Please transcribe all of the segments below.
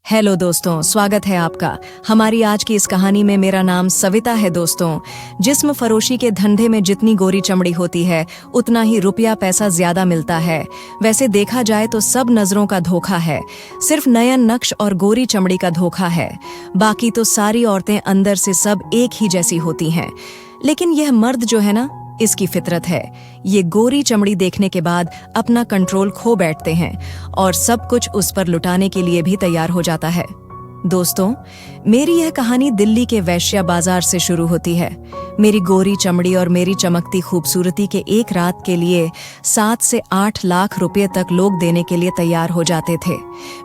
Hello दोस्तों, स्वागत है आपका हमारी आज की इस कहानी में। मेरा नाम सविता है दोस्तों। जिस्म फरोशी के धंधे में जितनी गोरी चमड़ी होती है उतना ही रुपया पैसा ज्यादा मिलता है। वैसे देखा जाए तो सब नजरों का धोखा है, सिर्फ नयन नक्श और गोरी चमड़ी का धोखा है। बाकी तो सारी औरतें अंदर से सब एक ही जैसी होती हैं। लेकिन यह मर्द जो है ना, इसकी फितरत है, ये गोरी चमड़ी देखने के बाद अपना कंट्रोल खो बैठते हैं और सब कुछ उस पर लुटाने के लिए भी तैयार हो जाता है। दोस्तों, मेरी यह कहानी दिल्ली के वैश्या बाजार से शुरू होती है। मेरी गोरी चमड़ी और मेरी चमकती खूबसूरती के एक रात के लिए 7 से 8 लाख रुपए तक लोग देने के लिए तैयार हो जाते थे।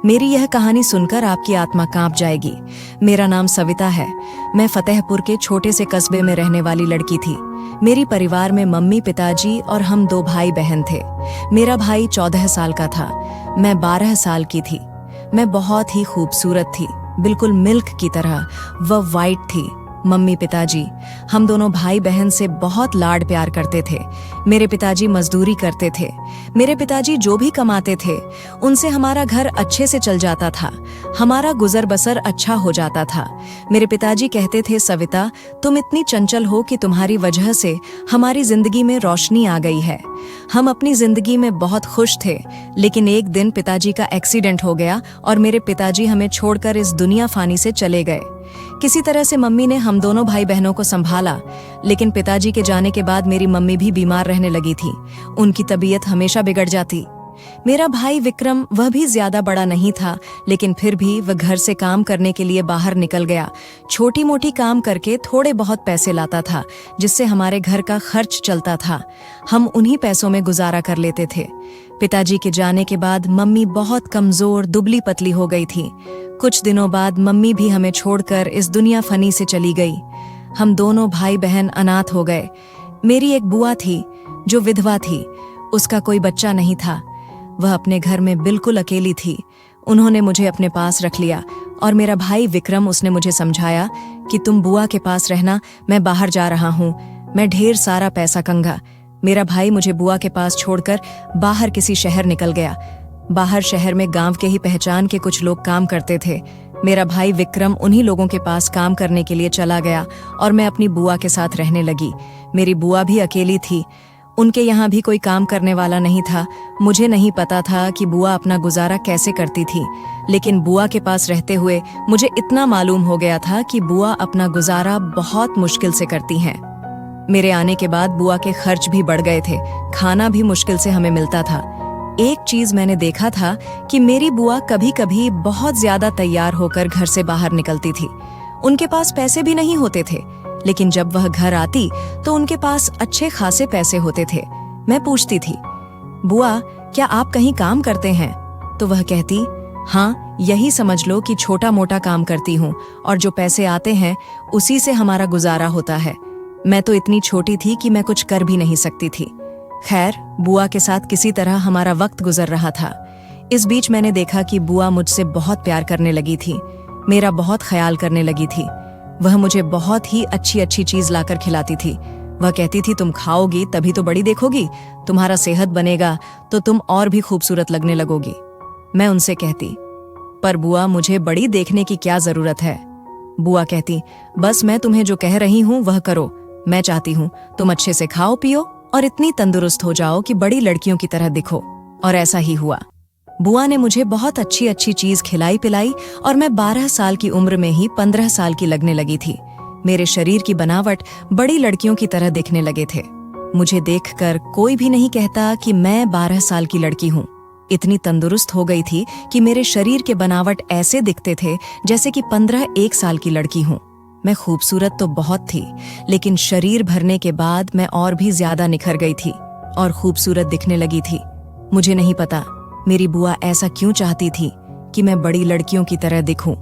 मेरी यह कहानी सुनकर आपकी आत्मा कांप जाएगी। मेरा नाम सविता है। मैं फतेहपुर के छोटे से कस्बे में रहने वाली लड़की थी। मेरी परिवार में मम्मी, पिताजी और हम 2 भाई बहन थे। मेरा भाई 14 साल का था, मैं 12 साल की थी। मैं बहुत ही खूबसूरत थी, बिल्कुल मिल्क की तरह। वह वाइट थी। मम्मी पिताजी, हम दोनों भाई बहन से बहुत लाड प्यार करते थे। मेरे पिताजी मजदूरी करते थे। मेरे पिताजी जो भी कमाते थे उनसे हमारा घर अच्छे से चल जाता था, हमारा गुजर बसर अच्छा हो जाता था। मेरे पिताजी कहते थे, सविता तुम इतनी चंचल हो कि तुम्हारी वजह से हमारी जिंदगी में रोशनी आ गई है। हम अपनी जिंदगी में बहुत खुश थे, लेकिन एक दिन पिताजी का एक्सीडेंट हो गया और मेरे पिताजी हमें छोड़कर इस दुनिया फानी से चले गए। किसी तरह से मम्मी ने हम दोनों भाई बहनों को संभाला, लेकिन पिताजी के जाने के बाद मेरी मम्मी भी बीमार रहने लगी थी। उनकी तबीयत हमेशा बिगड़ जाती। मेरा भाई विक्रम, वह भी ज्यादा बड़ा नहीं था, लेकिन फिर भी वह घर से काम करने के लिए बाहर निकल गया। छोटी मोटी काम करके थोड़े बहुत पैसे लाता था, जिससे हमारे घर का खर्च चलता था। हम उन्हीं पैसों में गुजारा कर लेते थे। पिताजी के जाने के बाद मम्मी बहुत कमजोर, दुबली पतली हो गई थी। कुछ दिनों बाद मम्मी भी हमें छोड़कर इस दुनिया फनी से चली गई। हम दोनों भाई बहन अनाथ हो गए। मेरी एक बुआ थी जो विधवा थी, उसका कोई बच्चा नहीं था। वह अपने घर में बिल्कुल अकेली थी। उन्होंने मुझे अपने पास रख लिया और मेरा भाई विक्रम, उसने मुझे समझाया कि तुम बुआ के पास रहना, मैं बाहर जा रहा हूँ, मैं ढेर सारा पैसा कंगा। मेरा भाई मुझे बुआ के पास छोड़कर बाहर किसी शहर निकल गया। बाहर शहर में गांव के ही पहचान के कुछ लोग काम करते थे। मेरा भाई विक्रम उन्हीं लोगों के पास काम करने के लिए चला गया और मैं अपनी बुआ के साथ रहने लगी। मेरी बुआ भी अकेली थी, उनके यहाँ भी कोई काम करने वाला नहीं था। मुझे नहीं पता था कि बुआ अपना गुजारा कैसे करती थी, लेकिन बुआ के पास रहते हुए मुझे इतना मालूम हो गया था कि बुआ अपना गुजारा बहुत मुश्किल से करती हैं। मेरे आने के बाद बुआ के खर्च भी बढ़ गए थे, खाना भी मुश्किल से हमें मिलता था। एक चीज मैंने देखा था कि मेरी बुआ कभी कभी बहुत ज्यादा तैयार होकर घर से बाहर निकलती थी। उनके पास पैसे भी नहीं होते थे, लेकिन जब वह घर आती तो उनके पास अच्छे खासे पैसे होते थे। मैं पूछती थी, बुआ क्या आप कहीं काम करते हैं? तो वह कहती, हाँ, यही समझ लो कि छोटा मोटा काम करती हूँ और जो पैसे आते हैं उसी से हमारा गुजारा होता है। मैं तो इतनी छोटी थी कि मैं कुछ कर भी नहीं सकती थी। खैर, बुआ के साथ किसी तरह हमारा वक्त गुजर रहा था। इस बीच मैंने देखा कि बुआ मुझसे बहुत प्यार करने लगी थी, मेरा बहुत ख्याल करने लगी थी। वह मुझे बहुत ही अच्छी अच्छी चीज लाकर खिलाती थी। वह कहती थी, तुम खाओगी तभी तो बड़ी देखोगी, तुम्हारा सेहत बनेगा तो तुम और भी खूबसूरत लगने लगोगी। मैं उनसे कहती, पर बुआ मुझे बड़ी देखने की क्या जरूरत है? बुआ कहती, बस मैं तुम्हें जो कह रही हूँ वह करो। मैं चाहती हूँ तुम अच्छे से खाओ पियो और इतनी तंदुरुस्त हो जाओ कि बड़ी लड़कियों की तरह दिखो। और ऐसा ही हुआ। बुआ ने मुझे बहुत अच्छी अच्छी चीज खिलाई पिलाई और मैं 12 साल की उम्र में ही 15 साल की लगने लगी थी। मेरे शरीर की बनावट बड़ी लड़कियों की तरह दिखने लगे थे। मुझे देखकर कोई भी नहीं कहता कि मैं 12 साल की लड़की हूँ। इतनी तंदुरुस्त हो गई थी कि मेरे शरीर के बनावट ऐसे दिखते थे जैसे कि 15-1 साल की लड़की हूँ। मैं खूबसूरत तो बहुत थी, लेकिन शरीर भरने के बाद मैं और भी ज्यादा निखर गई थी और खूबसूरत दिखने लगी थी। मुझे नहीं पता मेरी बुआ ऐसा क्यों चाहती थी कि मैं बड़ी लड़कियों की तरह दिखूं।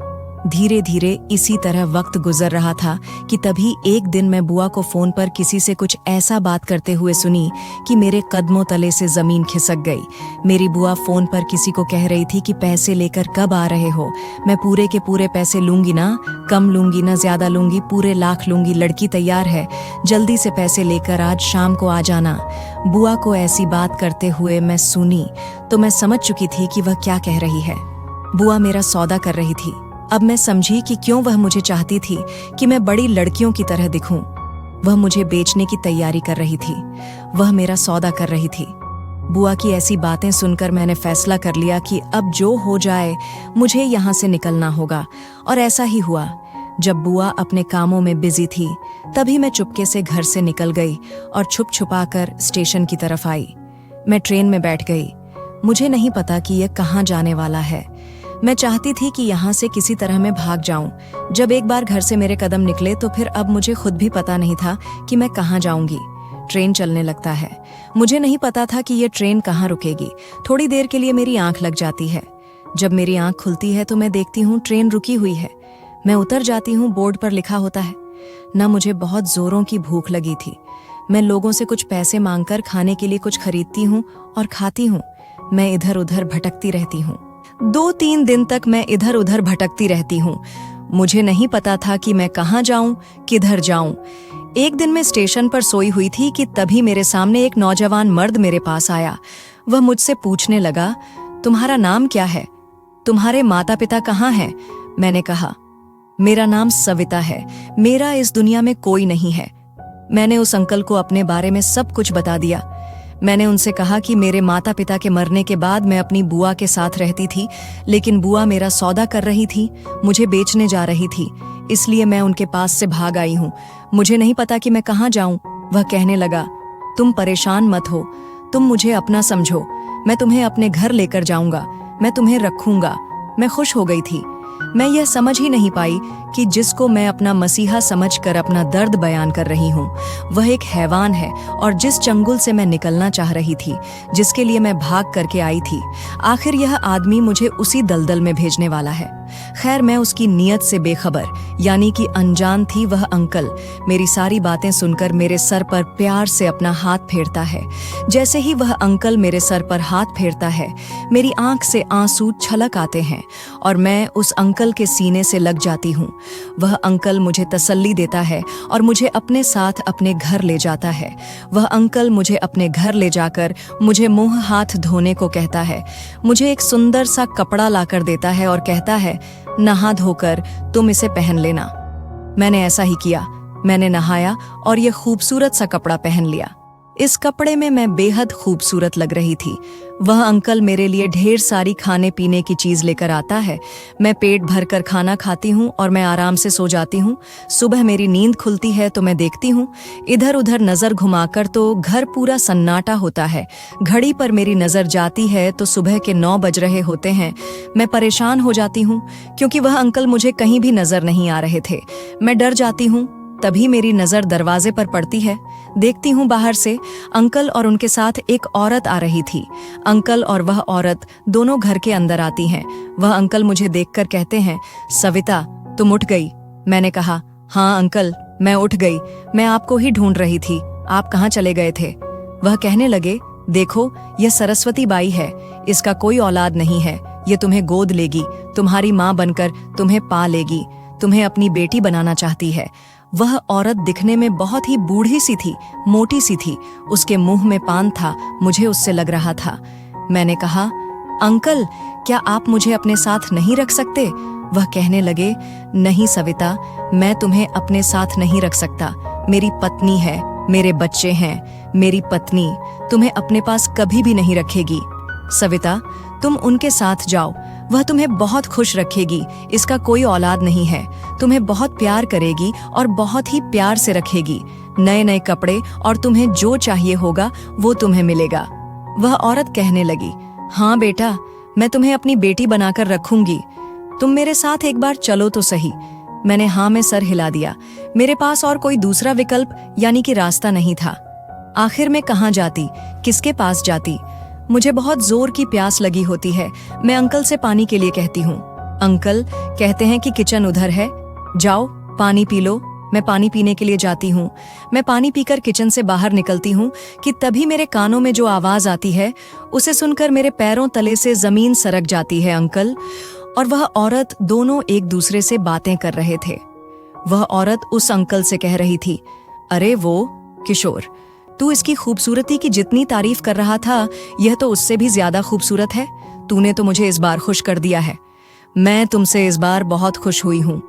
धीरे धीरे इसी तरह वक्त गुजर रहा था कि तभी एक दिन मैं बुआ को फोन पर किसी से कुछ ऐसा बात करते हुए सुनी कि मेरे कदमों तले से जमीन खिसक गई। मेरी बुआ फोन पर किसी को कह रही थी कि पैसे लेकर कब आ रहे हो? मैं पूरे के पूरे पैसे लूंगी ना, कम लूंगी ना ज्यादा लूंगी, पूरे लाख लूंगी। लड़की तैयार है, जल्दी से पैसे लेकर आज शाम को आ जाना। बुआ को ऐसी बात करते हुए मैं सुनी तो मैं समझ चुकी थी कि वह क्या कह रही है। बुआ मेरा सौदा कर रही थी। अब मैं समझी कि क्यों वह मुझे चाहती थी कि मैं बड़ी लड़कियों की तरह दिखूं। वह मुझे बेचने की तैयारी कर रही थी। वह मेरा सौदा कर रही थी। बुआ की ऐसी बातें सुनकर मैंने फैसला कर लिया कि अब जो हो जाए मुझे यहाँ से निकलना होगा। और ऐसा ही हुआ। जब बुआ अपने कामों में बिजी थी तभी मैं चुपके से घर से निकल गई और छुप छुपा कर स्टेशन की तरफ आई। मैं ट्रेन में बैठ गई। मुझे नहीं पता कि यह कहाँ जाने वाला है। मैं चाहती थी कि यहाँ से किसी तरह मैं भाग जाऊं। जब एक बार घर से मेरे कदम निकले तो फिर अब मुझे खुद भी पता नहीं था कि मैं कहाँ जाऊंगी। ट्रेन चलने लगता है। मुझे नहीं पता था कि यह ट्रेन कहाँ रुकेगी। थोड़ी देर के लिए मेरी आंख लग जाती है। जब मेरी आंख खुलती है तो मैं देखती हूँ ट्रेन रुकी हुई है। मैं उतर जाती हूँ। बोर्ड पर लिखा होता है। न मुझे बहुत जोरों की भूख लगी थी। मैं लोगों से कुछ पैसे मांगकर खाने के लिए कुछ खरीदती हूँ और खाती हूँ। मैं इधर उधर भटकती रहती हूँ। 2-3 दिन तक मैं इधर उधर भटकती रहती हूँ। मुझे नहीं पता था कि मैं कहाँ जाऊं, किधर जाऊं। एक दिन मैं स्टेशन पर सोई हुई थी कि तभी मेरे सामने एक नौजवान मर्द मेरे पास आया। वह मुझसे पूछने लगा, तुम्हारा नाम क्या है? तुम्हारे माता पिता कहाँ हैं? मैंने कहा, मेरा नाम सविता है। मेरा इस दुनिया में कोई नहीं है। मैंने उस अंकल को अपने बारे में सब कुछ बता दिया। मैंने उनसे कहा कि मेरे माता पिता के मरने के बाद मैं अपनी बुआ के साथ रहती थी, लेकिन बुआ मेरा सौदा कर रही थी, मुझे बेचने जा रही थी, इसलिए मैं उनके पास से भाग आई हूँ। मुझे नहीं पता कि मैं कहाँ जाऊं। वह कहने लगा, तुम परेशान मत हो, तुम मुझे अपना समझो, मैं तुम्हें अपने घर लेकर जाऊंगा, मैं तुम्हें रखूंगा। मैं खुश हो गई थी। मैं यह समझ ही नहीं पाई कि जिसको मैं अपना मसीहा समझकर अपना दर्द बयान कर रही हूँ वह एक हैवान है, और जिस चंगुल से मैं निकलना चाह रही थी, जिसके लिए मैं भाग करके आई थी, आखिर यह आदमी मुझे उसी दलदल में भेजने वाला है। खैर, मैं उसकी नीयत से बेखबर यानी कि अनजान थी। वह अंकल मेरी सारी बातें सुनकर मेरे सर पर प्यार से अपना हाथ फेरता है। जैसे ही वह अंकल मेरे सर पर हाथ फेरता है, मेरी आंख से आंसू छलक आते हैं और मैं उस अंकल के सीने से लग जाती हूँ। वह अंकल मुझे तसल्ली देता है और मुझे अपने साथ अपने घर ले जाता है। वह अंकल मुझे अपने घर ले जाकर मुझे मुंह हाथ धोने को कहता है। मुझे एक सुंदर सा कपड़ा लाकर देता है और कहता है, नहा धोकर तुम इसे पहन लेना। मैंने ऐसा ही किया। मैंने नहाया और यह खूबसूरत सा कपड़ा पहन लिया। इस कपड़े में मैं बेहद खूबसूरत लग रही थी। वह अंकल मेरे लिए ढेर सारी खाने पीने की चीज लेकर आता है। मैं पेट भरकर खाना खाती हूँ और मैं आराम से सो जाती हूँ। सुबह मेरी नींद खुलती है तो मैं देखती हूँ इधर उधर नजर घुमाकर तो घर पूरा सन्नाटा होता है। घड़ी पर मेरी नजर जाती है तो सुबह के 9 बज रहे होते हैं। मैं परेशान हो जाती हूँ क्योंकि वह अंकल मुझे कहीं भी नजर नहीं आ रहे थे। मैं डर जाती हूँ। तभी मेरी नजर दरवाजे पर पड़ती है। देखती हूँ बाहर से अंकल और उनके साथ एक औरत आ रही थी। अंकल और वह औरत दोनों घर के अंदर आती हैं। वह अंकल मुझे देखकर कहते हैं, सविता तुम उठ गई? मैंने कहा, हाँ अंकल, मैं उठ गई। मैं आपको ही ढूंढ रही थी। आप कहाँ चले गए थे? वह कहने लगे, देखो यह सरस्वती बाई है, इसका कोई औलाद नहीं है। ये तुम्हें गोद लेगी, तुम्हारी माँ बनकर तुम्हें पा लेगी, तुम्हें अपनी बेटी बनाना चाहती है। वह औरत दिखने में बहुत ही बूढ़ी सी थी, मोटी सी थी। उसके मुंह में पान था, मुझे उससे लग रहा था। मैंने कहा, अंकल क्या आप मुझे अपने साथ नहीं रख सकते? वह कहने लगे, नहीं सविता, मैं तुम्हें अपने साथ नहीं रख सकता। मेरी पत्नी है, मेरे बच्चे हैं। मेरी पत्नी तुम्हें अपने पास कभी भी नहीं रखेगी। सविता तुम उनके साथ जाओ, वह तुम्हें बहुत खुश रखेगी। इसका कोई औलाद नहीं है। तुम्हें बहुत प्यार करेगी और बहुत ही प्यार से रखेगी। नए नए कपड़े और तुम्हें जो चाहिए होगा वो तुम्हें मिलेगा। वह औरत कहने लगी, हाँ बेटा, मैं तुम्हें अपनी बेटी बनाकर रखूंगी। तुम मेरे साथ एक बार चलो तो सही। मैंने हाँ में सर हिला दिया। मेरे पास और कोई दूसरा विकल्प यानी कि रास्ता नहीं था। आखिर मैं कहाँ जाती, किसके पास जाती? मुझे बहुत जोर की प्यास लगी होती है। मैं अंकल से पानी के लिए कहती हूँ। अंकल कहते हैं कि किचन उधर है, जाओ पानी पी लो। मैं पानी पीने के लिए जाती हूँ। मैं पानी पीकर किचन से बाहर निकलती हूँ कि तभी मेरे कानों में जो आवाज आती है उसे सुनकर मेरे पैरों तले से जमीन सरक जाती है। अंकल और वह औरत दोनों एक दूसरे से बातें कर रहे थे। वह औरत उस अंकल से कह रही थी, अरे वो किशोर, तू इसकी खूबसूरती की जितनी तारीफ कर रहा था, यह तो उससे भी ज्यादा खूबसूरत है। तूने तो मुझे इस बार खुश कर दिया है। मैं तुमसे इस बार बहुत खुश हुई हूँ।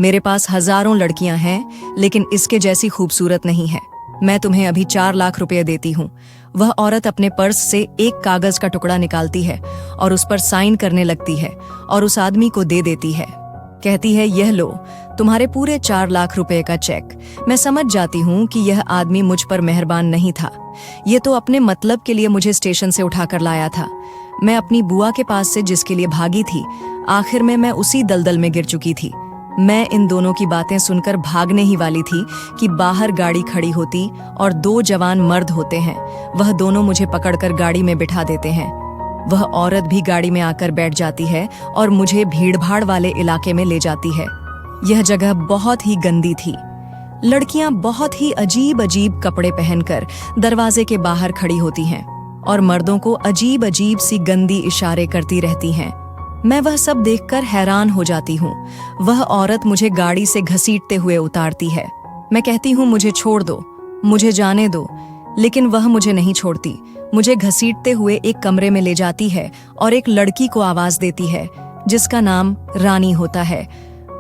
मेरे पास हजारों लड़कियां हैं, लेकिन इसके जैसी खूबसूरत नहीं है। मैं तुम्हें अभी 4 लाख रुपए देती हूँ। वह औरत अपने पर्स से एक कागज का टुकड़ा निकालती है और उस पर साइन करने लगती है और उस आदमी को दे देती है। कहती है, यह लो, तुम्हारे पूरे 4 लाख रुपए का चेक। मैं समझ जाती हूँ कि यह आदमी मुझ पर मेहरबान नहीं था। ये तो अपने मतलब के लिए मुझे स्टेशन से उठाकर लाया था। मैं अपनी बुआ के पास से जिसके लिए भागी थी, आखिर में मैं उसी दलदल में गिर चुकी थी। मैं इन दोनों की बातें सुनकर भागने ही वाली थी कि बाहर गाड़ी खड़ी होती और 2 जवान मर्द होते हैं। वह दोनों मुझे पकड़कर गाड़ी में बिठा देते हैं। वह औरत भी गाड़ी में आकर बैठ जाती है और मुझे भीड़भाड़ वाले इलाके में ले जाती है। यह जगह बहुत ही गंदी थी। लड़कियां बहुत ही अजीब अजीब कपड़े पहनकर दरवाजे के बाहर खड़ी होती हैं और मर्दों को अजीब अजीब सी गंदी इशारे करती रहती हैं। मैं वह सब देखकर हैरान हो जाती हूँ। वह औरत मुझे गाड़ी से घसीटते हुए उतारती है। मैं कहती हूँ, मुझे छोड़ दो, मुझे जाने दो, लेकिन वह मुझे नहीं छोड़ती। मुझे घसीटते हुए एक कमरे में ले जाती है और एक लड़की को आवाज देती है जिसका नाम रानी होता है।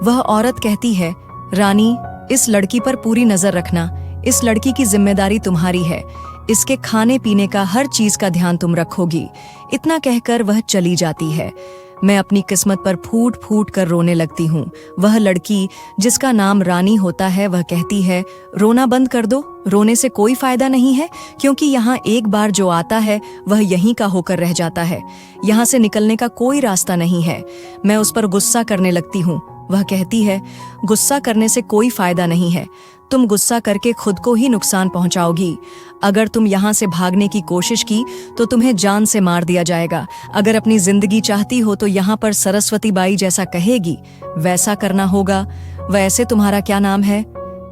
वह औरत कहती है, रानी, इस लड़की पर पूरी नजर रखना। इस लड़की की जिम्मेदारी तुम्हारी है। इसके खाने पीने का हर चीज का ध्यान तुम रखोगी। इतना कहकर वह चली जाती है। मैं अपनी किस्मत पर फूट फूट कर रोने लगती हूँ। वह लड़की जिसका नाम रानी होता है, वह कहती है, रोना बंद कर दो। रोने से कोई फायदा नहीं है, क्योंकि यहाँ एक बार जो आता है वह यहीं का होकर रह जाता है। यहाँ से निकलने का कोई रास्ता नहीं है। मैं उस पर गुस्सा करने लगती हूँ। वह कहती है, गुस्सा करने से कोई फायदा नहीं है। तुम गुस्सा करके खुद को ही नुकसान पहुंचाओगी। अगर तुम यहाँ से भागने की कोशिश की तो तुम्हें जान से मार दिया जाएगा। अगर अपनी जिंदगी चाहती हो तो यहाँ पर सरस्वती बाई जैसा कहेगी वैसा करना होगा। वैसे तुम्हारा क्या नाम है?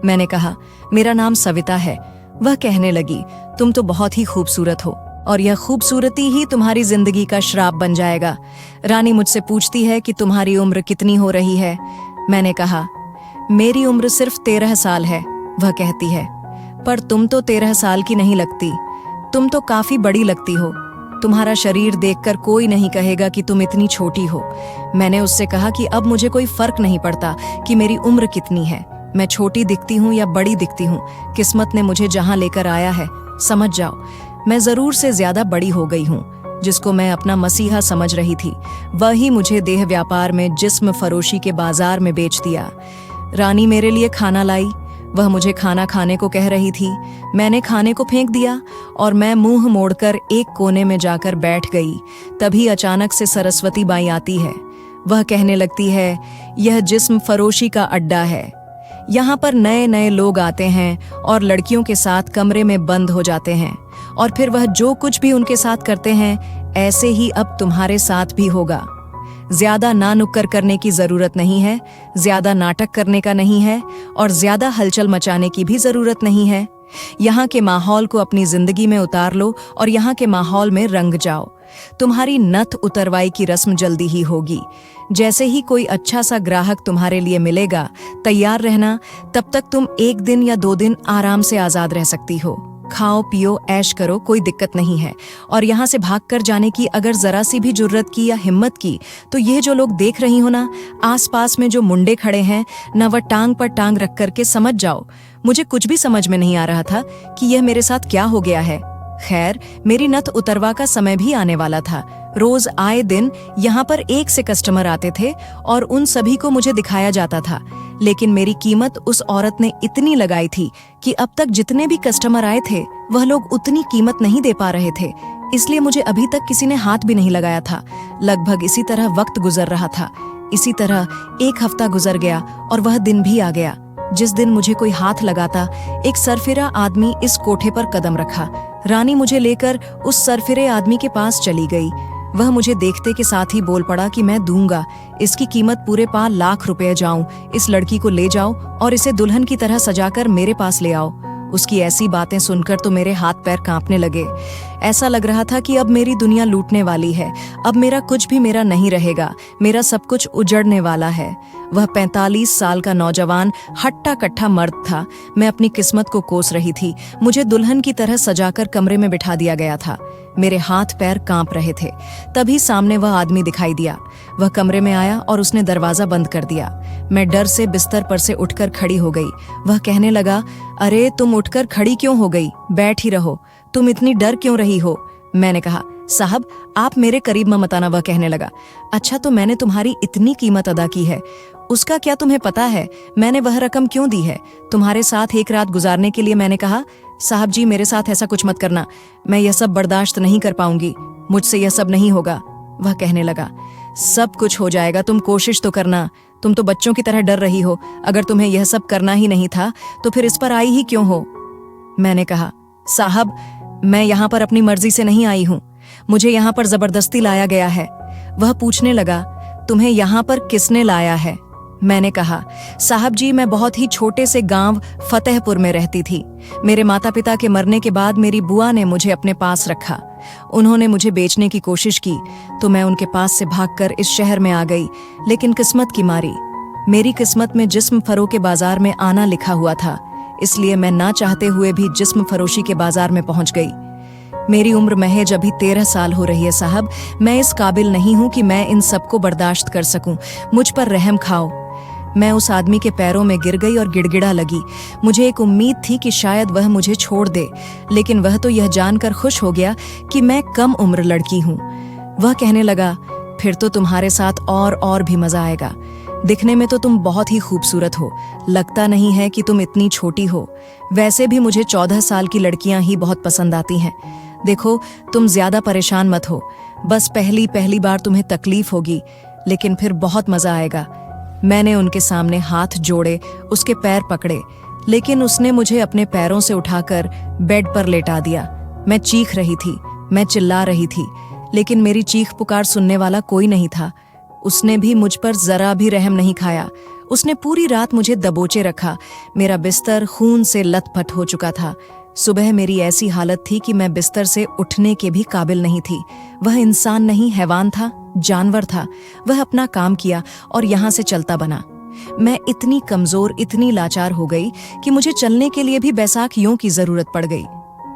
मैंने कहा, मेरा नाम सविता है। वह कहने लगी, तुम तो बहुत ही खूबसूरत हो और यह खूबसूरती ही तुम्हारी जिंदगी का श्राप बन जाएगा। रानी मुझसे पूछती है कि तुम्हारी उम्र कितनी हो रही है? मैंने कहा, मेरी उम्र सिर्फ 13 साल है। वह कहती है, पर तुम तो 13 साल की नहीं लगती। तुम तो काफी बड़ी लगती हो। तुम्हारा शरीर देखकर कोई नहीं कहेगा कि तुम इतनी छोटी हो। मैंने उससे कहा कि अब मुझे कोई फर्क नहीं पड़ता कि मेरी उम्र कितनी है। मैं छोटी दिखती हूँ या बड़ी दिखती हूँ, किस्मत ने मुझे जहाँ लेकर आया है, समझ जाओ। मैं जरूर से ज्यादा बड़ी हो गई हूँ। जिसको मैं अपना मसीहा समझ रही थी, वही मुझे देह व्यापार में जिस्म फरोशी के बाजार में बेच दिया। रानी मेरे लिए खाना लाई। वह मुझे खाना खाने को कह रही थी। मैंने खाने को फेंक दिया और मैं मुंह मोड़कर एक कोने में जाकर बैठ गई। तभी अचानक से सरस्वती बाई आती है। वह कहने लगती है, यह जिस्म फरोशी का अड्डा है। यहाँ पर नए नए लोग आते हैं और लड़कियों के साथ कमरे में बंद हो जाते हैं, और फिर वह जो कुछ भी उनके साथ करते हैं, ऐसे ही अब तुम्हारे साथ भी होगा। ज्यादा ना नुक्कर करने की जरूरत नहीं है, ज्यादा नाटक करने का नहीं है, और ज्यादा हलचल मचाने की भी जरूरत नहीं है। यहाँ के माहौल को अपनी जिंदगी में उतार लो और यहाँ के माहौल में रंग जाओ। तुम्हारी नथ उतरवाई की रस्म जल्दी ही होगी। जैसे ही कोई अच्छा सा ग्राहक तुम्हारे लिए मिलेगा, तैयार रहना। तब तक तुम 1 दिन या 2 दिन आराम से आजाद रह सकती हो। खाओ पियो ऐश करो, कोई दिक्कत नहीं है। और यहाँ से भागकर जाने की अगर जरा सी भी जुर्रत की या हिम्मत की, तो ये जो लोग देख रही हो ना, आसपास में जो मुंडे खड़े हैं ना, वह टांग पर टांग रख करके समझ जाओ। मुझे कुछ भी समझ में नहीं आ रहा था कि यह मेरे साथ क्या हो गया है। खैर, मेरी नथ उतरवा का समय भी आने वाला था। रोज आए दिन यहाँ पर 1 से कस्टमर आते थे और उन सभी को मुझे दिखाया जाता था। लेकिन मेरी कीमत उस औरत ने इतनी लगाई थी कि अब तक जितने भी कस्टमर आए थे, वह लोग उतनी कीमत नहीं दे पा रहे थे। इसलिए मुझे अभी तक किसी ने हाथ भी नहीं लगाया था। लगभग इसी तरह वक्त गुजर रहा था। इसी तरह 1 हफ्ता गुजर गया और वह दिन भी आ गया जिस दिन मुझे कोई हाथ लगाता। एक सरफिरा आदमी इस कोठे पर कदम रखा। रानी मुझे लेकर उस सरफिरे आदमी के पास चली गई। वह मुझे देखते के साथ ही बोल पड़ा कि मैं दूंगा। इसकी कीमत पूरे 5 लाख रुपए जाऊं। इस लड़की को ले जाओ और इसे दुल्हन की तरह सजाकर मेरे पास ले आओ। उसकी ऐसी बातें सुनकर तो मेरे हाथ पैर कांपने लगे। ऐसा लग रहा था कि अब मेरी दुनिया लूटने वाली है, अब मेरा कुछ भी मेरा नहीं रहेगा, मेरा सब कुछ उजड़ने वाला है। वह 45 साल का नौजवान हट्टा कट्टा मर्द था। मैं अपनी किस्मत को कोस रही थी। मुझे दुल्हन की तरह सजाकर कमरे में बिठा दिया गया था। मेरे हाथ पैर कांप रहे थे। तभी सामने वह आदमी दिखाई दिया। वह कमरे में आया और उसने दरवाजा बंद कर दिया। मैं डर से बिस्तर पर से उठकर खड़ी हो गई। वह कहने लगा, अरे तुम उठकर खड़ी क्यों हो गई? बैठ ही रहो, तुम इतनी डर क्यों रही हो? मैंने कहा, साहब आप मेरे करीब मत आना। वह कहने लगा, अच्छा तो मैंने तुम्हारी इतनी कीमत अदा की है, उसका क्या तुम्हें पता है? मैंने वह रकम क्यों दी है तुम्हारे साथ एक रात गुजारने के लिए? मैंने कहा, साहब जी मेरे साथ ऐसा कुछ मत करना, मैं यह सब बर्दाश्त नहीं कर पाऊंगी, मुझसे यह सब नहीं होगा। वह कहने लगा, सब कुछ हो जाएगा, तुम कोशिश तो करना, तुम तो बच्चों की तरह डर रही हो। अगर तुम्हें यह सब करना ही नहीं था तो फिर इस पर आई ही क्यों हो? मैंने कहा, साहब मैं यहाँ पर अपनी मर्जी से नहीं आई हूँ, मुझे यहाँ पर जबरदस्ती लाया गया है। वह पूछने लगा, तुम्हें यहाँ पर किसने लाया है? मैंने कहा, साहब जी मैं बहुत ही छोटे से गांव फतेहपुर में रहती थी। मेरे माता पिता के मरने के बाद मेरी बुआ ने मुझे अपने पास रखा। उन्होंने मुझे बेचने की कोशिश की तो मैं उनके पास से भागकर इस शहर में आ गई, लेकिन किस्मत की मारी मेरी किस्मत में जिस्म फरों के बाजार में आना लिखा हुआ था, इसलिए मैं ना चाहते हुए भी जिस्म फरोशी के बाजार में पहुंच गई। मेरी उम्र महज अभी 13 साल हो रही है साहब। मैं इस काबिल नहीं हूं कि मैं इन सबको बर्दाश्त कर सकूं। मुझ पर रहम खाओ। मैं उस आदमी के पैरों में गिर गई और गिड़गिड़ा लगी। मुझे एक उम्मीद थी कि शायद वह मुझे छोड़ दे, लेकिन वह तो यह जानकर खुश हो गया कि मैं कम उम्र लड़की हूँ। वह कहने लगा, फिर तो तुम्हारे साथ और भी मजा आएगा। दिखने में तो तुम बहुत ही खूबसूरत हो, लगता नहीं है कि तुम इतनी छोटी हो। वैसे भी मुझे 14 साल की लड़कियां ही बहुत पसंद आती हैं। देखो तुम ज्यादा परेशान मत हो, बस पहली बार तुम्हें तकलीफ होगी, लेकिन फिर बहुत मजा आएगा। मैंने उनके सामने हाथ जोड़े, उसके पैर पकड़े, लेकिन उसने मुझे अपने पैरों से उठाकर बेड पर लेटा दिया। मैं चीख रही थी, मैं चिल्ला रही थी, लेकिन मेरी चीख पुकार सुनने वाला कोई नहीं था। उसने भी मुझ पर जरा भी रहम नहीं खाया। उसने पूरी रात मुझे दबोचे रखा। मेरा बिस्तर खून से लथपथ हो चुका था। सुबह मेरी ऐसी हालत थी कि मैं बिस्तर से उठने के भी काबिल नहीं थी। वह इंसान नहीं, हैवान था, जानवर था। वह अपना काम किया और यहाँ से चलता बना। मैं इतनी कमजोर, इतनी लाचार हो गई कि मुझे चलने के लिए भी बैसाखियों की जरूरत पड़ गई।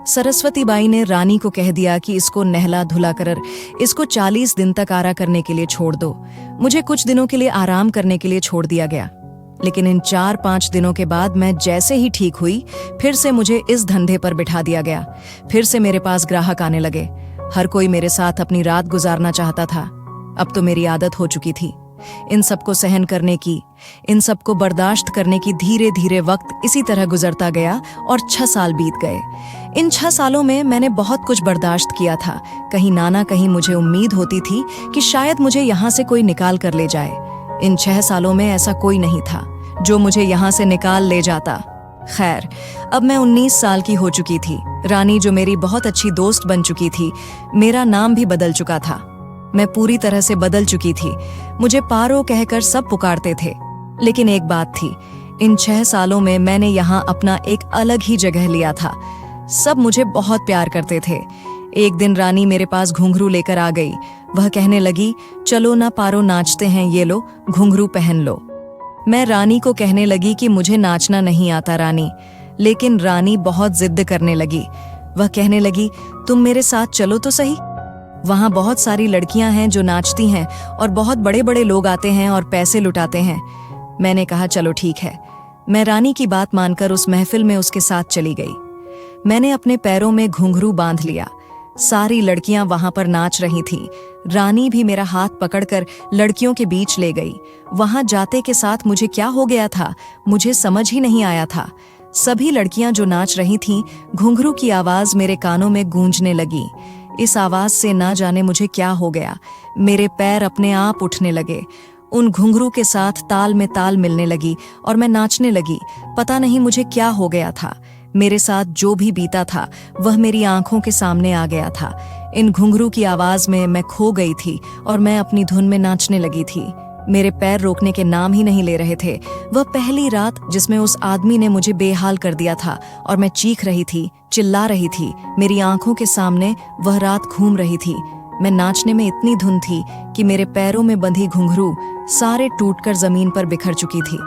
सरस्वती बाई ने रानी को कह दिया कि इसको नहला धुला कर इसको 40 दिन तक आरा करने के लिए छोड़ दो। मुझे कुछ दिनों के लिए आराम करने के लिए छोड़ दिया गया, लेकिन इन 4-5 दिनों के बाद मैं जैसे ही ठीक हुई, फिर से मुझे इस धंधे पर बिठा दिया गया। फिर से मेरे पास ग्राहक आने लगे। हर कोई मेरे साथ अपनी रात गुजारना चाहता था। अब तो मेरी आदत हो चुकी थी इन सबको सहन करने की, इन सबको बर्दाश्त करने की। धीरे धीरे वक्त इसी तरह गुजरता गया और 6 साल बीत गए। इन 6 सालों में मैंने बहुत कुछ बर्दाश्त किया था। कहीं ना कहीं मुझे उम्मीद होती थी कि शायद मुझे यहाँ से कोई निकाल कर ले जाए। इन 6 सालों में ऐसा कोई नहीं था जो मुझे यहाँ से निकाल ले जाता। खैर, अब मैं 19 साल की हो चुकी थी। रानी जो मेरी बहुत अच्छी दोस्त बन चुकी थी, मेरा नाम भी बदल चुका था। मैं पूरी तरह से बदल चुकी थी। मुझे पारो कहकर सब पुकारते थे। लेकिन एक बात थी, इन 6 सालों में मैंने यहाँ अपना एक अलग ही जगह लिया था। सब मुझे बहुत प्यार करते थे। एक दिन रानी मेरे पास घुंघरू लेकर आ गई। वह कहने लगी, चलो ना पारो नाचते हैं, ये लो घुंघरू पहन लो। मैं रानी को कहने लगी कि मुझे नाचना नहीं आता रानी, लेकिन रानी बहुत जिद करने लगी। वह कहने लगी, तुम मेरे साथ चलो तो सही, वहाँ बहुत सारी लड़कियां हैं जो नाचती हैं और बहुत बड़े बड़े लोग आते हैं और पैसे लुटाते हैं। मैंने कहा, चलो ठीक है। मैं रानी की बात मानकर उस महफिल में उसके साथ चली गई। मैंने अपने पैरों में घुंघरू बांध लिया। सारी लड़कियां वहां पर नाच रही थीं। रानी भी मेरा हाथ पकड़कर लड़कियों के बीच ले गई। वहां जाते के साथ मुझे क्या हो गया था, मुझे समझ ही नहीं आया था। सभी लड़कियां जो नाच रही थीं, घुंघरू की आवाज मेरे कानों में गूंजने लगी। इस आवाज से ना जाने मुझे क्या हो गया, मेरे पैर अपने आप उठने लगे। उन घुंघरू के साथ ताल में ताल मिलने लगी और मैं नाचने लगी। पता नहीं मुझे क्या हो गया था। मेरे साथ जो भी बीता था वह मेरी आंखों के सामने आ गया था। इन घुंघरू की आवाज में मैं खो गई थी और मैं अपनी धुन में नाचने लगी थी। मेरे पैर रोकने के नाम ही नहीं ले रहे थे। वह पहली रात जिसमें उस आदमी ने मुझे बेहाल कर दिया था और मैं चीख रही थी, चिल्ला रही थी। मेरी आंखों के सामने वह रात घूम रही थी। मैं नाचने में इतनी धुन थी कि मेरे पैरों में बंधी घुंघरू सारे टूटकर जमीन पर बिखर चुकी थी।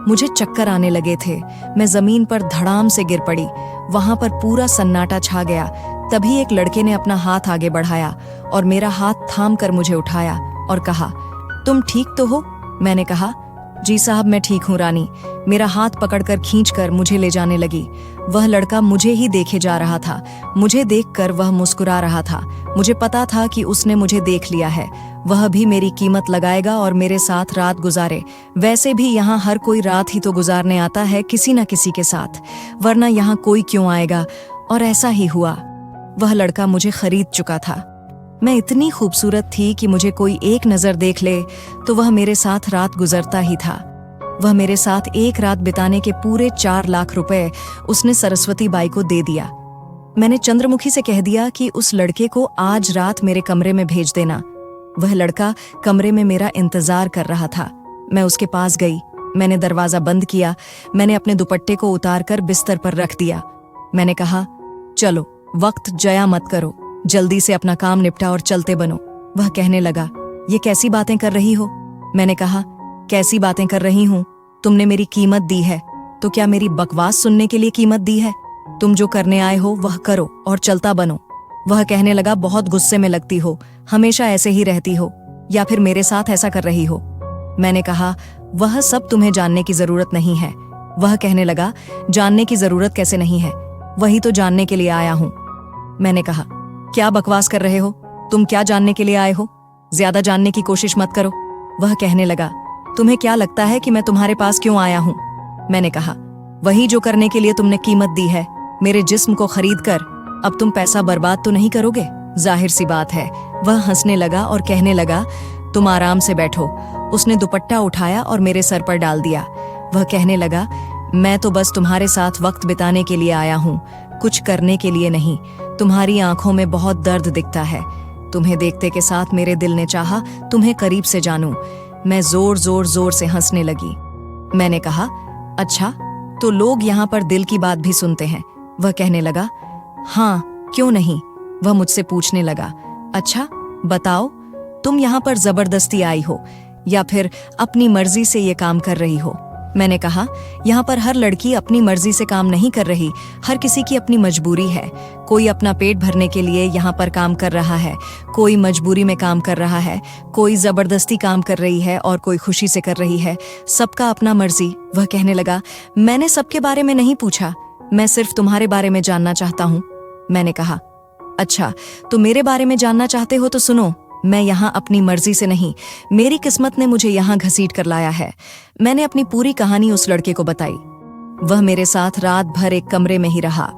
मुझे चक्कर आने लगे थे। मैं जमीन पर धड़ाम से गिर पड़ी। वहां पर पूरा सन्नाटा छा गया। तभी एक लड़के ने अपना हाथ आगे बढ़ाया और मेरा हाथ थाम कर मुझे उठाया और कहा, तुम ठीक तो हो? मैंने कहा, जी साहब, मैं ठीक हूँ रानी। मेरा हाथ पकड़कर खींचकर मुझे ले जाने लगी। वह लड़का मुझे ही देखे जा रहा था। मुझे देखकर वह मुस्कुरा रहा था। मुझे पता था कि उसने मुझे देख लिया है। वह भी मेरी कीमत लगाएगा और मेरे साथ रात गुजारे। वैसे भी यहाँ हर कोई रात ही तो गुजारने आता है किसी न किसी के साथ, वरना यहाँ कोई क्यों आएगा। और ऐसा ही हुआ। वह लड़का मुझे खरीद चुका था। मैं इतनी खूबसूरत थी कि मुझे कोई एक नजर देख ले तो वह मेरे साथ रात गुजरता ही था। वह मेरे साथ एक रात बिताने के पूरे 4 लाख रुपए उसने सरस्वती बाई को दे दिया। मैंने चंद्रमुखी से कह दिया कि उस लड़के को आज रात मेरे कमरे में भेज देना। वह लड़का कमरे में मेरा इंतजार कर रहा था। मैं उसके पास गई। मैंने दरवाजा बंद किया। मैंने अपने दुपट्टे को उतार कर बिस्तर पर रख दिया। मैंने कहा, चलो, वक्त जया मत करो, जल्दी से अपना काम निपटा और चलते बनो। वह कहने लगा, ये कैसी बातें कर रही हो? मैंने कहा, कैसी बातें कर रही हूं? तुमने मेरी कीमत दी है, तो क्या मेरी बकवास सुनने के लिए कीमत दी है? तुम जो करने आए हो वह करो और चलता बनो। वह कहने लगा, बहुत गुस्से में लगती हो, हमेशा ऐसे ही रहती हो, या फिर मेरे साथ ऐसा कर रही हो? मैंने कहा, वह सब तुम्हें जानने की जरूरत नहीं है। वह कहने लगा, जानने की जरूरत कैसे नहीं है? वही तो जानने के लिए आया हूं। मैंने कहा, क्या बकवास कर रहे हो? तुम क्या जानने के लिए आए हो? ज्यादा जानने की कोशिश मत करो। वह कहने लगा, तुम्हें क्या लगता है कि मैं तुम्हारे पास क्यों आया हूं? मैंने कहा, वही जो करने के लिए तुमने कीमत दी है, मेरे जिस्म को खरीद कर। अब तुम पैसा बर्बाद तो नहीं करोगे? जाहिर सी बात है। वह हंसने लगा और कहने लगा, तुम आराम से बैठो। उसने दुपट्टा उठाया और मेरे सर पर डाल दिया। वह कहने लगा, मैं तो बस तुम्हारे साथ वक्त बिताने के लिए आया हूं, कुछ करने के लिए नहीं। तुम्हारी आंखों में बहुत दर्द दिखता है। तुम्हें देखते के साथ मेरे दिल ने चाहा तुम्हें करीब से जानूं। मैं जोर से हंसने लगी। मैंने कहा, अच्छा, तो लोग यहाँ पर दिल की बात भी सुनते हैं? वह कहने लगा, हाँ, क्यों नहीं? वह मुझसे पूछने लगा, अच्छा बताओ, तुम यहाँ पर जबरदस्ती आई हो या फिर अपनी मर्जी से ये काम कर रही हो? मैंने कहा, यहाँ पर हर लड़की अपनी मर्जी से काम नहीं कर रही, हर किसी की अपनी मजबूरी है। कोई अपना पेट भरने के लिए यहाँ पर काम कर रहा है, कोई मजबूरी में काम कर रहा है, कोई जबरदस्ती काम कर रही है और कोई खुशी से कर रही है। सबका अपना मर्जी। वह कहने लगा, मैंने सबके बारे में नहीं पूछा, मैं सिर्फ तुम्हारे बारे में जानना चाहता हूँ। मैंने कहा, अच्छा, तो मेरे बारे में जानना चाहते हो तो सुनो। मैं यहाँ अपनी मर्जी से नहीं, मेरी किस्मत ने मुझे यहाँ घसीट कर लाया है। मैंने अपनी पूरी कहानी उस लड़के को बताई। वह मेरे साथ रात भर एक कमरे में ही रहा,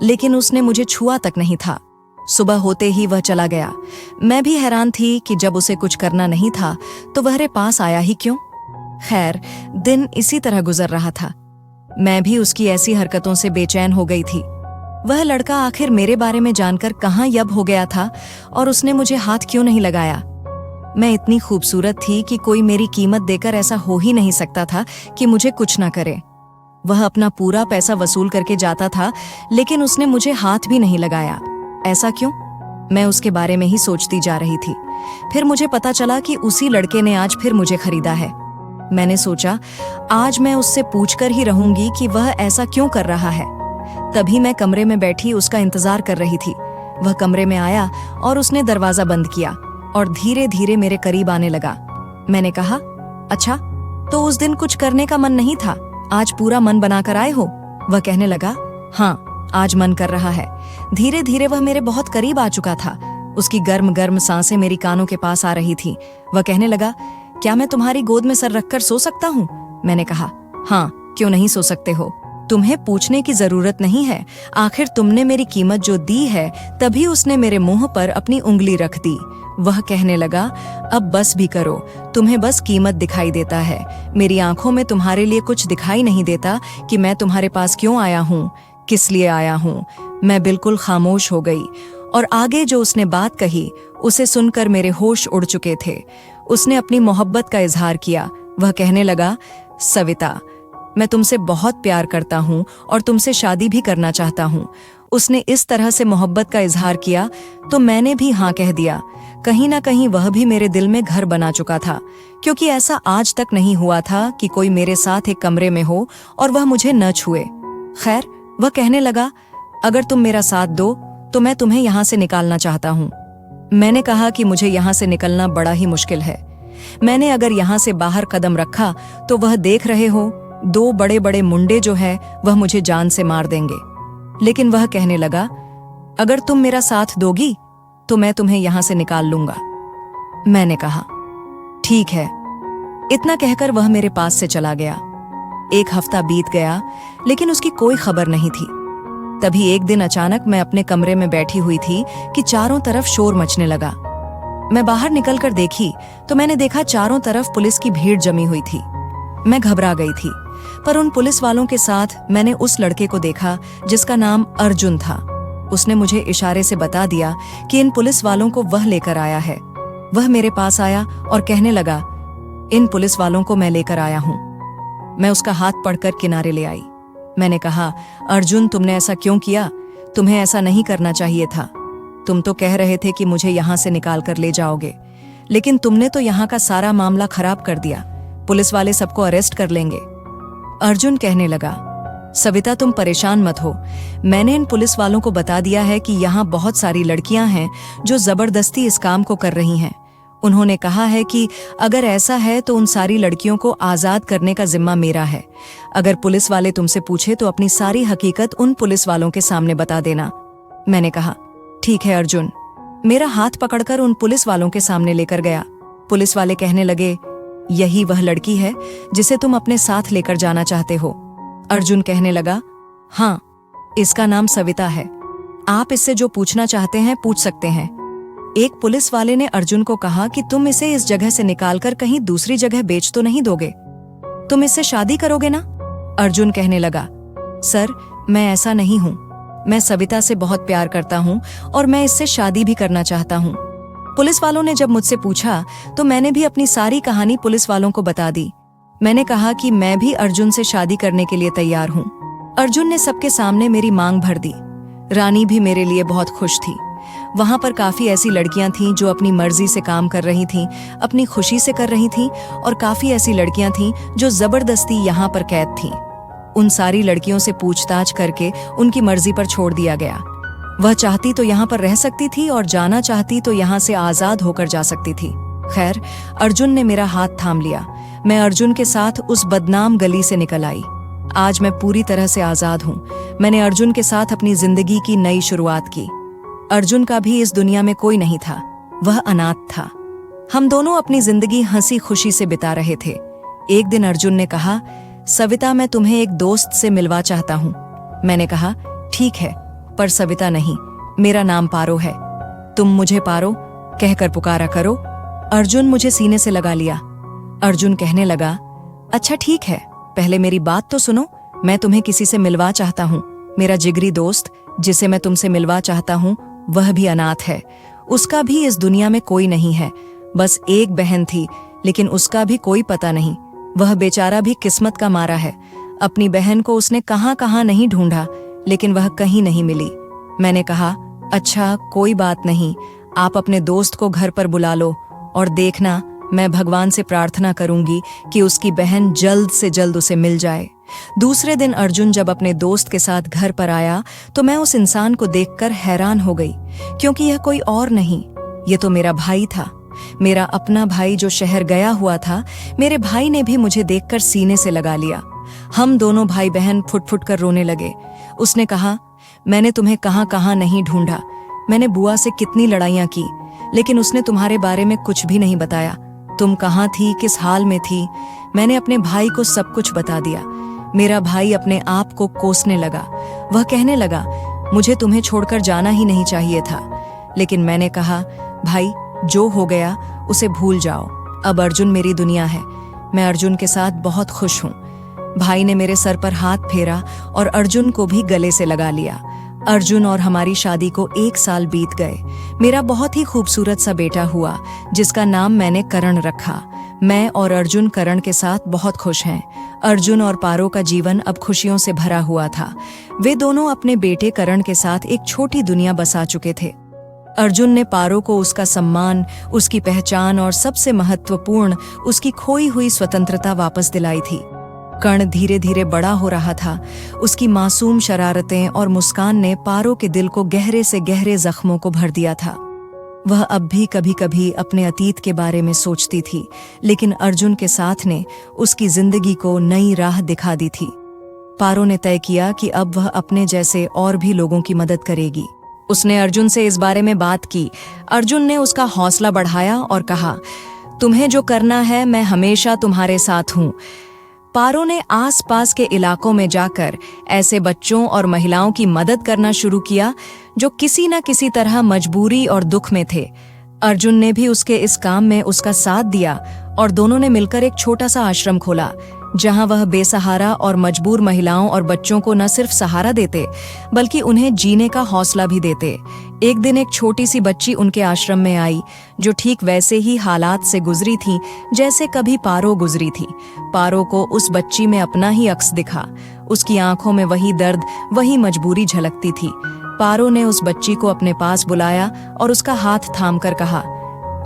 लेकिन उसने मुझे छुआ तक नहीं था। सुबह होते ही वह चला गया। मैं भी हैरान थी कि जब उसे कुछ करना नहीं था तो वह मेरे पास आया ही क्यों। खैर, दिन इसी तरह गुजर रहा था। मैं भी उसकी ऐसी हरकतों से बेचैन हो गई थी। वह लड़का आखिर मेरे बारे में जानकर कहाँ यब हो गया था और उसने मुझे हाथ क्यों नहीं लगाया? मैं इतनी खूबसूरत थी कि कोई मेरी कीमत देकर ऐसा हो ही नहीं सकता था कि मुझे कुछ ना करे। वह अपना पूरा पैसा वसूल करके जाता था, लेकिन उसने मुझे हाथ भी नहीं लगाया। ऐसा क्यों? मैं उसके बारे में ही सोचती जा रही थी। फिर मुझे पता चला कि उसी लड़के ने आज फिर मुझे खरीदा है। मैंने सोचा, आज मैं उससे पूछकर ही रहूंगी कि वह ऐसा क्यों कर रहा है। तभी मैं कमरे में बैठी उसका इंतजार कर रही थी। वह कमरे में आया और उसने दरवाजा बंद किया और धीरे धीरे मेरे करीब आने लगा। मैंने कहा, अच्छा, तो उस दिन कुछ करने का मन नहीं था, आज पूरा मन बनाकर आए हो? वह कहने लगा, हाँ, आज मन कर रहा है। धीरे धीरे वह मेरे बहुत करीब आ चुका था। उसकी गर्म गर्म सांसें मेरी कानों के पास आ रही थी। वह कहने लगा, क्या मैं तुम्हारी गोद में सर रखकर सो सकता हूँ? मैंने कहा, हाँ, क्यों नहीं सो सकते हो। तुम्हें पूछने की जरूरत नहीं है, आखिर तुमने मेरी कीमत जो दी है तभी उसने मेरे मुंह पर अपनी उंगली रख दी। वह कहने लगा, अब बस भी करो, तुम्हें बस कीमत दिखाई देता है, मेरी आंखों में तुम्हारे लिए कुछ दिखाई नहीं देता कि मैं तुम्हारे पास क्यों आया हूँ, किस लिए आया हूँ। मैं बिल्कुल खामोश हो गई और आगे जो उसने बात कही उसे सुनकर मेरे होश उड़ चुके थे। उसने अपनी मोहब्बत का इजहार किया। वह कहने लगा, सविता, मैं तुमसे बहुत प्यार करता हूँ और तुमसे शादी भी करना चाहता हूँ। उसने इस तरह से मोहब्बत का इजहार किया तो मैंने भी हाँ कह दिया। कहीं ना कहीं वह भी मेरे दिल में घर बना चुका था, क्योंकि ऐसा आज तक नहीं हुआ था कि कोई मेरे साथ एक कमरे में हो और वह मुझे न छुए। खैर, वह कहने लगा, अगर तुम मेरा साथ दो तो मैं तुम्हें यहाँ से निकालना चाहता हूँ। मैंने कहा कि मुझे यहाँ से निकलना बड़ा ही मुश्किल है। मैंने अगर यहाँ से बाहर कदम रखा तो वह देख रहे हो, 2 बड़े बड़े मुंडे जो है वह मुझे जान से मार देंगे। लेकिन वह कहने लगा, अगर तुम मेरा साथ दोगी तो मैं तुम्हें यहां से निकाल लूंगा। मैंने कहा, ठीक है। इतना कहकर वह मेरे पास से चला गया। 1 हफ्ता बीत गया, लेकिन उसकी कोई खबर नहीं थी। तभी एक दिन अचानक मैं अपने कमरे में बैठी हुई थी कि चारों तरफ शोर मचने लगा। मैं बाहर निकलकर देखी तो मैंने देखा चारों तरफ पुलिस की भीड़ जमी हुई थी। मैं घबरा गई थी, पर उन पुलिस वालों के साथ मैंने उस लड़के को देखा जिसका नाम अर्जुन था। उसने मुझे इशारे से बता दिया कि इन पुलिस वालों को वह लेकर आया है। वह मेरे पास आया और कहने लगा, इन पुलिस वालों को मैं लेकर आया हूं। मैं उसका हाथ पकड़कर किनारे ले आई। मैंने कहा, अर्जुन, तुमने ऐसा क्यों किया? तुम्हें ऐसा नहीं करना चाहिए था। तुम तो कह रहे थे कि मुझे यहां से निकाल कर ले जाओगे, लेकिन तुमने तो यहां का सारा मामला खराब कर दिया। पुलिस वाले सबको अरेस्ट कर लेंगे। अर्जुन कहने लगा, सविता, तुम परेशान मत हो। मैंने इन पुलिस वालों को बता दिया है कि यहाँ बहुत सारी लड़कियां हैं जो जबरदस्ती इस काम को कर रही हैं। उन्होंने कहा है कि अगर ऐसा है तो उन सारी लड़कियों को आजाद करने का जिम्मा मेरा है। अगर पुलिस वाले तुमसे पूछे तो अपनी सारी हकीकत उन पुलिस वालों के सामने बता देना। मैंने कहा, ठीक है अर्जुन। मेरा हाथ पकड़कर उन पुलिस वालों के सामने लेकर गया। पुलिस वाले कहने लगे, यही वह लड़की है जिसे तुम अपने साथ लेकर जाना चाहते हो? अर्जुन कहने लगा, हाँ, इसका नाम सविता है। आप इससे जो पूछना चाहते हैं पूछ सकते हैं। एक पुलिस वाले ने अर्जुन को कहा कि तुम इसे इस जगह से निकालकर कहीं दूसरी जगह बेच तो नहीं दोगे? तुम इससे शादी करोगे ना? अर्जुन कहने लगा, सर, मैं ऐसा नहीं हूं। मैं सविता से बहुत प्यार करता हूं और मैं इससे शादी भी करना चाहता हूं। पुलिस वालों ने जब मुझसे पूछा तो मैंने भी अपनी सारी कहानी पुलिस वालों को बता दी। मैंने कहा कि मैं भी अर्जुन से शादी करने के लिए तैयार हूं। अर्जुन ने सबके सामने मेरी मांग भर दी। रानी भी मेरे लिए बहुत खुश थी। वहां पर काफी ऐसी लड़कियां थीं जो अपनी मर्जी से काम कर रही थीं, अपनी खुशी से कर रही थीं, और काफी ऐसी लड़कियां थीं जो जबरदस्ती यहाँ पर कैद थीं। उन सारी लड़कियों से पूछताछ करके उनकी मर्जी पर छोड़ दिया गया। वह चाहती तो यहाँ पर रह सकती थी और जाना चाहती तो यहाँ से आजाद होकर जा सकती थी। खैर, अर्जुन ने मेरा हाथ थाम लिया। मैं अर्जुन के साथ उस बदनाम गली से निकल आई। आज मैं पूरी तरह से आजाद हूँ। मैंने अर्जुन के साथ अपनी जिंदगी की नई शुरुआत की। अर्जुन का भी इस दुनिया में कोई नहीं था, वह अनाथ था। हम दोनों अपनी जिंदगी हंसी खुशी से बिता रहे थे। एक दिन अर्जुन ने कहा, सविता, मैं तुम्हें एक दोस्त से मिलवा चाहता हूँ। मैंने कहा, ठीक है, पर सविता नहीं, मेरा नाम पारो है। तुम मुझे पारो कहकर पुकारा करो। अर्जुन मुझे सीने से लगा लिया। अर्जुन कहने लगा, अच्छा ठीक है, पहले मेरी बात तो सुनो। मैं तुम्हें किसी से मिलवा चाहता हूँ। मेरा जिगरी दोस्त जिसे मैं तुमसे मिलवा चाहता हूँ वह भी अनाथ है। उसका भी इस दुनिया में कोई नहीं है। बस एक बहन थी, लेकिन उसका भी कोई पता नहीं। वह बेचारा भी किस्मत का मारा है। अपनी बहन को उसने कहाँ कहाँ नहीं ढूंढा, लेकिन वह कहीं नहीं मिली। मैंने कहा, अच्छा कोई बात नहीं, आप अपने दोस्त को घर पर बुला लो और देखना, मैं भगवान से प्रार्थना करूंगी कि उसकी बहन जल्द से जल्द उसे मिल जाए। दूसरे दिन अर्जुन जब अपने दोस्त के साथ घर पर आया तो मैं उस इंसान को देखकर हैरान हो गई, क्योंकि यह कोई और नहीं, ये तो मेरा भाई था। मेरा अपना भाई जो शहर गया हुआ था। मेरे भाई ने भी मुझे देखकर सीने से लगा लिया। हम दोनों भाई बहन फुट फुट कर रोने लगे। उसने कहा, मैंने तुम्हें कहाँ कहाँ नहीं ढूंढा। मैंने बुआ से कितनी लड़ाइयाँ की, लेकिन उसने तुम्हारे बारे में कुछ भी नहीं बताया। तुम कहाँ थी, किस हाल में थी? मैंने अपने भाई को सब कुछ बता दिया। मेरा भाई अपने आप को कोसने लगा। वह कहने लगा, मुझे तुम्हें छोड़कर जाना ही नहीं चाहिए था। लेकिन मैंने कहा, भाई जो हो गया उसे भूल जाओ। अब अर्जुन मेरी दुनिया है। मैं अर्जुन के साथ बहुत खुश हूँ। भाई ने मेरे सर पर हाथ फेरा और अर्जुन को भी गले से लगा लिया। अर्जुन और हमारी शादी को 1 साल बीत गए। मेरा बहुत ही खूबसूरत सा बेटा हुआ जिसका नाम मैंने करण रखा। मैं और अर्जुन करण के साथ बहुत खुश हैं। अर्जुन और पारो का जीवन अब खुशियों से भरा हुआ था। वे दोनों अपने बेटे करण के साथ एक छोटी दुनिया बसा चुके थे। अर्जुन ने पारो को उसका सम्मान, उसकी पहचान और सबसे महत्वपूर्ण उसकी खोई हुई स्वतंत्रता वापस दिलाई थी। कर्ण धीरे धीरे बड़ा हो रहा था। उसकी मासूम शरारतें और मुस्कान ने पारो के दिल को गहरे से गहरे जख्मों को भर दिया था। वह अब भी कभी कभी अपने अतीत के बारे में सोचती थी, लेकिन अर्जुन के साथ ने उसकी जिंदगी को नई राह दिखा दी थी। पारो ने तय किया कि अब वह अपने जैसे और भी लोगों की मदद करेगी। उसने अर्जुन से इस बारे में बात की। अर्जुन ने उसका हौसला बढ़ाया और कहा, तुम्हें जो करना है मैं हमेशा तुम्हारे साथ हूँ। पारो ने आसपास के इलाकों में जाकर ऐसे बच्चों और महिलाओं की मदद करना शुरू किया जो किसी न किसी तरह मजबूरी और दुख में थे। अर्जुन ने भी उसके इस काम में उसका साथ दिया और दोनों ने मिलकर एक छोटा सा आश्रम खोला, जहां वह बेसहारा और मजबूर महिलाओं और बच्चों को न सिर्फ सहारा देते बल्कि उन्हें जीने का हौसला भी देते। एक दिन एक छोटी सी बच्ची उनके आश्रम में आई जो ठीक वैसे ही हालात से गुजरी थी जैसे कभी पारो गुजरी थी। पारो को उस बच्ची में अपना ही अक्स दिखा। उसकी आंखों में वही दर्द, वही मजबूरी झलकती थी। पारो ने उस बच्ची को अपने पास बुलाया और उसका हाथ थामकर कहा,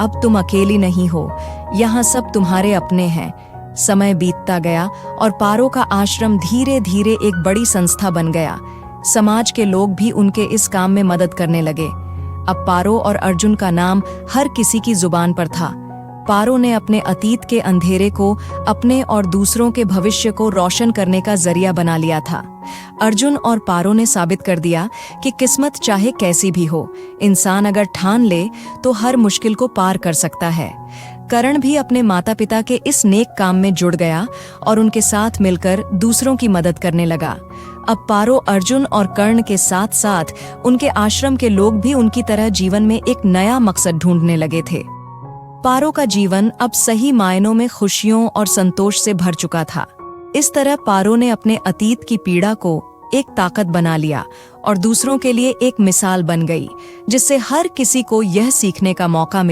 अब तुम अकेली नहीं हो, यहाँ सब तुम्हारे अपने हैं। समय बीतता गया और पारो का आश्रम धीरे धीरे एक बड़ी संस्था बन गया। समाज के लोग भी उनके इस काम में मदद करने लगे। अब पारो और अर्जुन का नाम हर किसी की जुबान पर था। पारो ने अपने अतीत के अंधेरे को अपने और दूसरों के भविष्य को रोशन करने का जरिया बना लिया था। अर्जुन और पारो ने साबित कर दिया कि किस्मत चाहे कैसी भी हो, इंसान अगर ठान ले तो हर मुश्किल को पार कर सकता है। करण भी अपने माता पिता के इस नेक काम में जुड़ गया और उनके साथ मिलकर दूसरों की मदद करने लगा। अब पारो, अर्जुन और कर्ण के साथ साथ उनके आश्रम के लोग भी उनकी तरह जीवन में एक नया मकसद ढूंढने लगे थे। पारो का जीवन अब सही मायनों में खुशियों और संतोष से भर चुका था। इस तरह पारो ने अपने अतीत की पीड़ा को एक ताकत बना लिया और दूसरों के लिए एक मिसाल बन गई, जिससे हर किसी को यह सीखने का मौका मिला